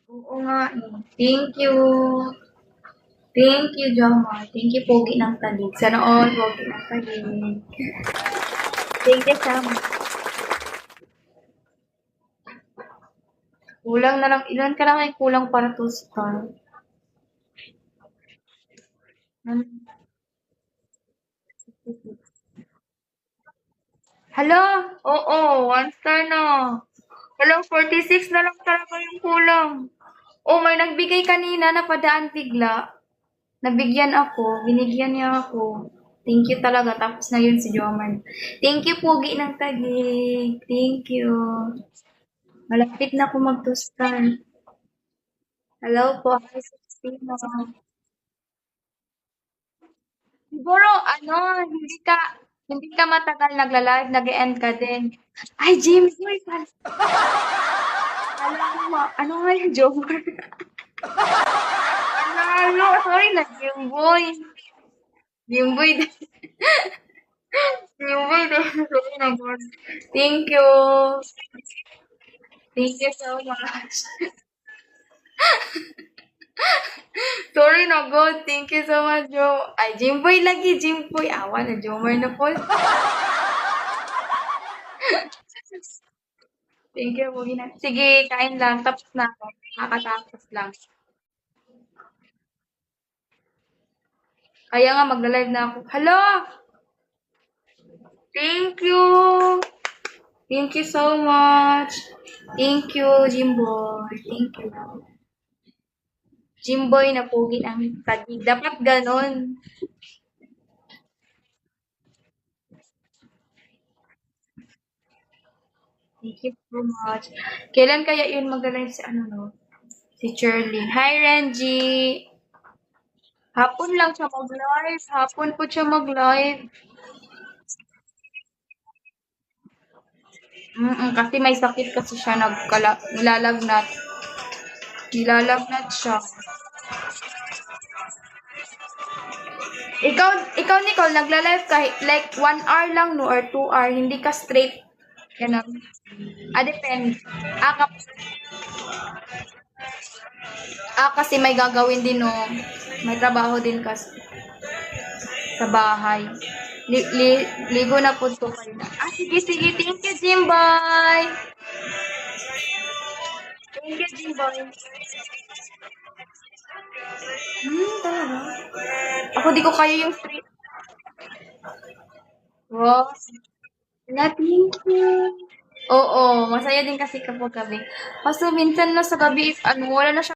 Oo nga eh. Thank you. Thank you, Jomar. Thank you, Pogi ng Talig. Sana all, Pogi ng Talig. Thank you so much. Kulang na lang. Ilan ka lang ay kulang para to star? Hala? Oo, one star na. Hala, 46 na lang talaga yung kulang. Oh, may nagbigay kanina, napadaan bigla. Nabigyan ako, binigyan niya ako. Thank you talaga. Tapos na yun si Joman. Thank you, Pogi ng Taguig. Thank you. Malapit na ako mag-2 star. Hello po, hi, Christina. Siguro, hindi ka matagal nagla-live, nag-end ka din. Ay, James, boy, alam mo, ano nga yung Joman? Ano, sorry na, Jimboy. Jimboy, Jimboy, sorry na, God. Thank you. Thank you so much. Sorry na, God. Thank you so much, Joe. Ay, Jimboy lagi, Jimboy. Awa na, Jomar na po. Thank you, Pogi na. Sige, kain lang. Tapos na ako. Kakatapos lang. Kaya nga, magla-live na ako. Hala! Thank you! Thank you so much. Thank you, Jimboy. Thank you. Jimboy na pogi ang tagi. Dapat ganon. Thank you so much. Kailan kaya yun mag-live si ano, no? Si Cherlyn. Hi, Renji! Hapon lang siya mag-live. Hapon po siya mag-live. Kasi may sakit kasi siya nilalagnat. Nilalagnat siya. Ikaw Nicole, nagla-live ka like 1 hour lang no or 2 hour, hindi ka straight. Ganun. Depende. Kasi may gagawin din no. May trabaho din kasi sa bahay. Ligo na po to kayo na. Sige, sige. Thank you, Jimboy. Thank you, Jimboy. Talaga? Ako di ko kaya yung street. Wow. Thank you. Oo, masaya din kasi kapag gabi. Kaso minsan no, sa gabi is wala na siya